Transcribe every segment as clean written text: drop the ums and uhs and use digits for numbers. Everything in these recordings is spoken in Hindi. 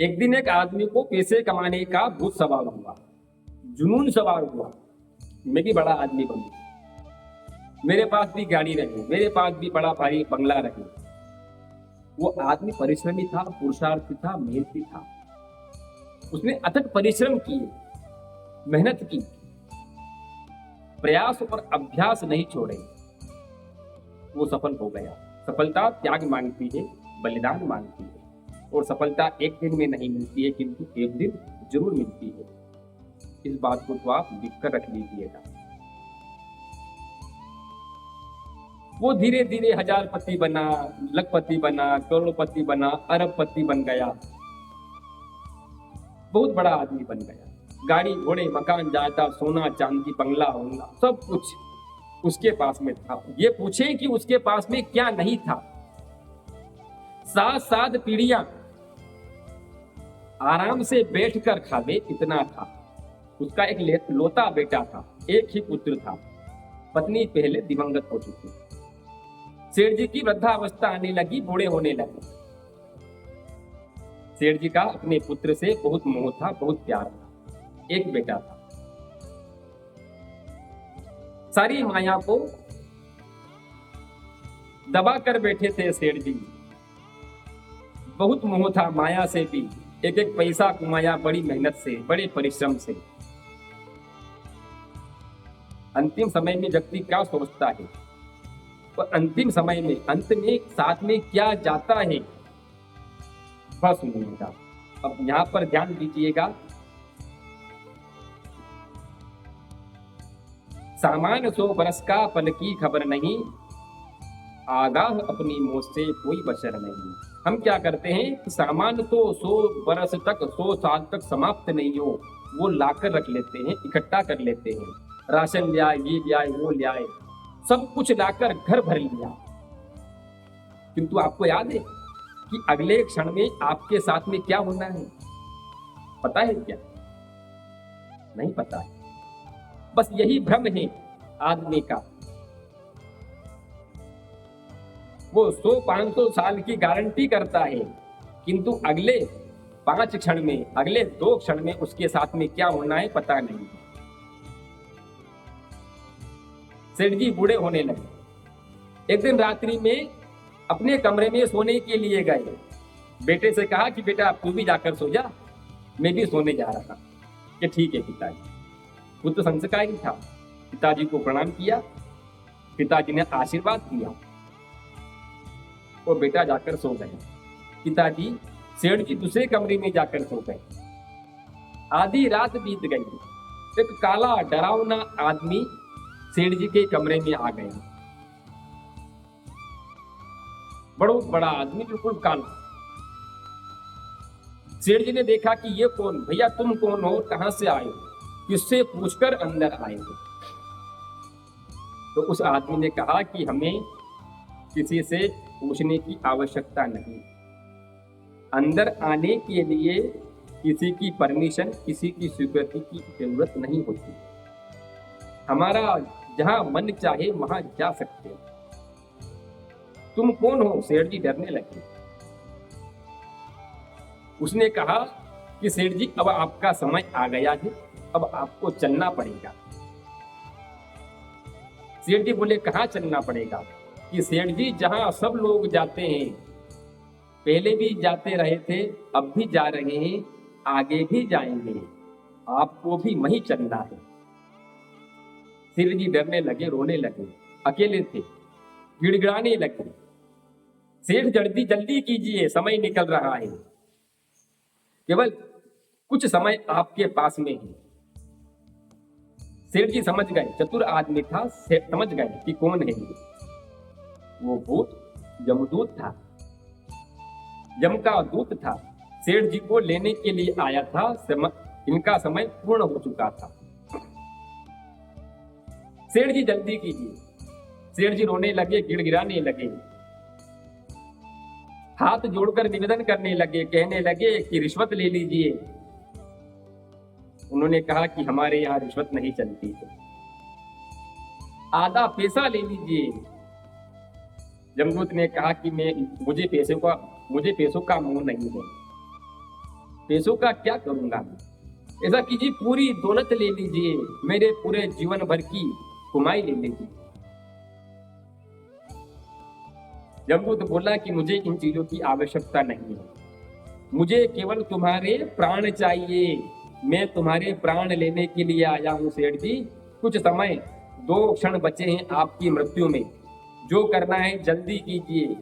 एक दिन एक आदमी को पैसे कमाने का भूत सवार हुआ, जुनून सवार हुआ। मैं भी बड़ा आदमी बनूं, मेरे पास भी गाड़ी रहे, मेरे पास भी बड़ा भारी बंगला रहे। वो आदमी परिश्रमी था, पुरुषार्थी था, मेहनती था। उसने अथक परिश्रम किए, मेहनत की, प्रयास और अभ्यास नहीं छोड़े। वो सफल हो गया। सफलता त्याग मांगती है, बलिदान मांगती है, और सफलता एक दिन में नहीं मिलती है, किंतु एक दिन जरूर मिलती है। इस बात को तो आप लिख कर रख लीजिएगा। वो धीरे धीरे हजारपति बना, लखपति बना, करोड़पति बना, अरबपति बन गया, बहुत बड़ा आदमी बन गया। गाड़ी घोड़े, मकान, जायदाद, सोना चांदी, बंगला होंगला, सब कुछ उसके पास में था। ये पूछे कि उसके पास में क्या नहीं था? 7 पीढ़ियां आराम से बैठकर खावे, इतना था। उसका एक लौता बेटा था, एक ही पुत्र था। पत्नी पहले दिवंगत हो चुकी। सेठ जी की वृद्धावस्था आने लगी, बूढ़े होने लगे। सेठ जी का अपने पुत्र से बहुत मोह था, बहुत प्यार था। एक बेटा था। सारी माया को दबा कर बैठे थे सेठ जी। बहुत मोह था माया से भी। एक एक पैसा कमाया बड़ी मेहनत से, बड़े परिश्रम से। अंतिम समय में व्यक्ति क्या सोचता है, और अंतिम समय में, अंत में साथ में क्या जाता है, वह सुनिएगा। अब यहां पर ध्यान दीजिएगा। सामान 100 बरस का, पल की खबर नहीं, आगाह अपनी मौत से कोई बशर नहीं। हम क्या करते हैं, सामान तो 100 बरस तक, 100 साल तक समाप्त नहीं हो, वो लाकर रख लेते हैं, इकट्ठा कर लेते हैं। राशन ले आए, ये ले आए, वो ले आए, सब कुछ लाकर घर भर लिया। किंतु आपको याद है कि अगले क्षण में आपके साथ में क्या होना है? पता है क्या? नहीं पता है। बस यही भ्रम है आदमी का। वो 100-500 साल की गारंटी करता है, किंतु अगले 5 क्षण में, अगले 2 क्षण में उसके साथ में क्या होना है पता नहीं। सेठ जी बूढ़े होने लगे। एक दिन रात्रि में अपने कमरे में सोने के लिए गए। बेटे से कहा कि बेटा तू भी जाकर सो जा, मैं भी सोने जा रहा। कि ठीक है पिताजी। वो तो संस्कारी था। पिताजी को प्रणाम किया, पिताजी ने आशीर्वाद दिया और बेटा जाकर सो गए। पिताजी सेठ जी दूसरे कमरे में जाकर सो गए। आधी रात बीत गई। एक काला डरावना आदमी सेठ जी के कमरे में आ गया। बहुत बड़ा आदमी, बिल्कुल काला। सेठ जी ने देखा कि ये कौन? भैया तुम कौन हो, कहां से आए हो, किससे पूछकर अंदर आए हो? तो उस आदमी ने कहा कि हमें किसी से पूछने की आवश्यकता नहीं। अंदर आने के लिए किसी की परमिशन, किसी की स्वीकृति की जरूरत नहीं होती। हमारा जहां मन चाहे वहां जा सकते हो। तुम कौन हो? सेठ जी डरने लगे। उसने कहा कि सेठ जी अब आपका समय आ गया है, अब आपको चलना पड़ेगा। सेठ जी बोले कहां चलना पड़ेगा? कि सेठ जी जहां सब लोग जाते हैं, पहले भी जाते रहे थे, अब भी जा रहे हैं, आगे भी जाएंगे, आपको भी वहीं चलना है। सेठ जी डरने लगे, रोने लगे। अकेले थे, गिड़गिड़ाने लगे। सेठ जल्दी जल्दी कीजिए, समय निकल रहा है, केवल कुछ समय आपके पास में है। सेठ जी समझ गए, चतुर आदमी था, समझ गए कि कौन है ये। वो भूत यमदूत था, यम का दूत था। सेठ जी को लेने के लिए आया था। इनका समय पूर्ण हो चुका था। सेठ जी जल्दी कीजिए। सेठ जी रोने लगे, गिड़गिड़ाने लगे, हाथ जोड़कर निवेदन करने लगे, कहने लगे कि रिश्वत ले लीजिए। उन्होंने कहा कि हमारे यहाँ रिश्वत नहीं चलती है, आधा पैसा ले लीजिए। जमदूत ने कहा कि मुझे पैसों का मोह नहीं है। पैसों का क्या करूंगा? ऐसा कीजिए, पूरी दौलत ले लीजिए, मेरे पूरे जीवन भर की कमाई ले लीजिए। यमदूत बोला कि मुझे इन चीजों की आवश्यकता नहीं है, मुझे केवल तुम्हारे प्राण चाहिए। मैं तुम्हारे प्राण लेने के लिए आया हूं सेठ जी। कुछ समय, 2 क्षण बचे हैं आपकी मृत्यु में, जो करना है जल्दी कीजिए।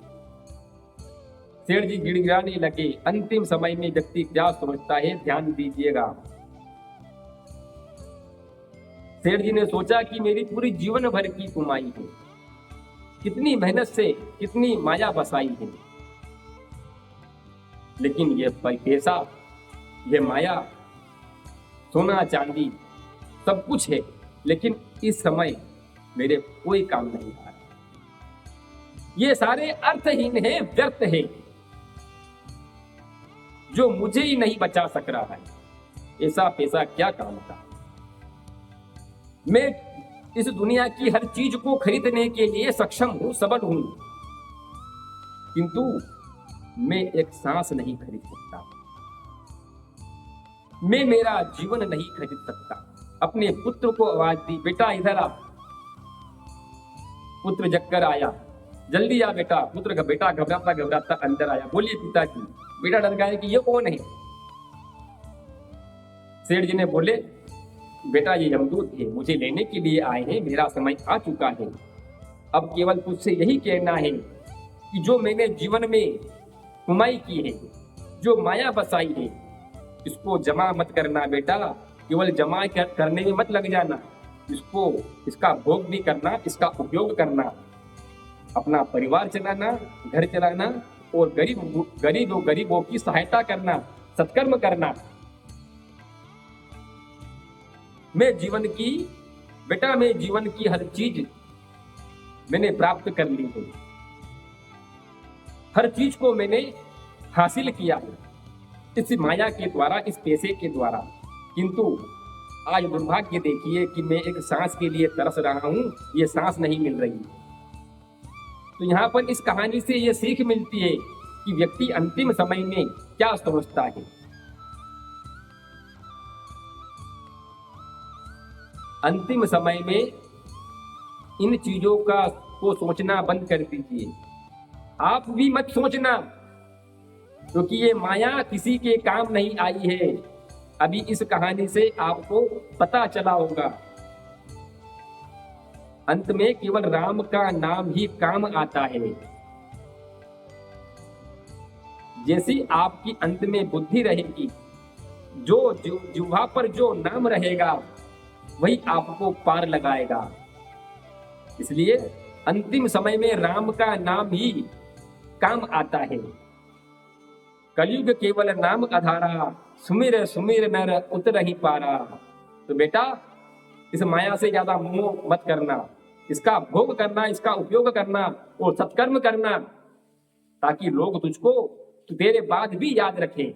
सेठ जी गिड़गिड़ाने लगे। अंतिम समय में व्यक्ति क्या सोचता है, ध्यान दीजिएगा। सेठ जी ने सोचा कि मेरी पूरी जीवन भर की कमाई है, कितनी मेहनत से कितनी माया बसाई है, लेकिन ये पैसा, ये माया, सोना चांदी सब कुछ है, लेकिन इस समय मेरे कोई काम नहीं आ रहा। ये सारे अर्थहीन है, व्यर्थ है, जो मुझे ही नहीं बचा सक रहा है। ऐसा पैसा क्या काम का? मैं इस दुनिया की हर चीज को खरीदने के लिए सक्षम हूं, सबल हूं, किंतु मैं एक सांस नहीं खरीद सकता, मैं मेरा जीवन नहीं खरीद सकता। अपने पुत्र को आवाज दी, बेटा इधर आ। पुत्र जगकर आया, जल्दी आ बेटा। पुत्र का बेटा घबराता घबराता अंदर आया। बोलिए पिताजी। बेटा डर गया कि ये कौन है? सेठ जी ने बोले, बेटा ये यमदूत है, मुझे लेने के लिए आए हैं, मेरा समय आ चुका है। अब केवल तुझसे यही कहना है कि जो मैंने जीवन में कमाई की है, जो माया बसाई है, इसको जमा मत करना बेटा। केवल जमा करने में मत लग जाना, इसका भोग भी करना, इसका उपयोग करना, अपना परिवार चलाना, घर चलाना और गरीबों की सहायता करना, सत्कर्म करना। मैं जीवन की हर चीज मैंने प्राप्त कर ली है, हर चीज को मैंने हासिल किया है इस माया के द्वारा, इस पैसे के द्वारा। किंतु आज दुर्भाग्य देखिए कि मैं एक सांस के लिए तरस रहा हूं, ये सांस नहीं मिल रही। तो यहाँ पर इस कहानी से ये सीख मिलती है कि व्यक्ति अंतिम समय में क्या सोचता है। अंतिम समय में इन चीजों को सोचना बंद कर दीजिए। आप भी मत सोचना, क्योंकि ये माया किसी के काम नहीं आई है। अभी इस कहानी से आपको पता चला होगा, अंत में केवल राम का नाम ही काम आता है। जैसी आपकी अंत में बुद्धि रहेगी, जो जिह्वा पर जो नाम रहेगा वही आपको पार लगाएगा। इसलिए अंतिम समय में राम का नाम ही काम आता है। कलयुग केवल नाम आधारा, सुमिर सुमिर नर उतरहि पारा। तो बेटा इस माया से ज्यादा मोह मत करना, इसका भोग करना, इसका उपयोग करना और सत्कर्म करना, ताकि लोग तुझको तेरे बाद भी याद रखें।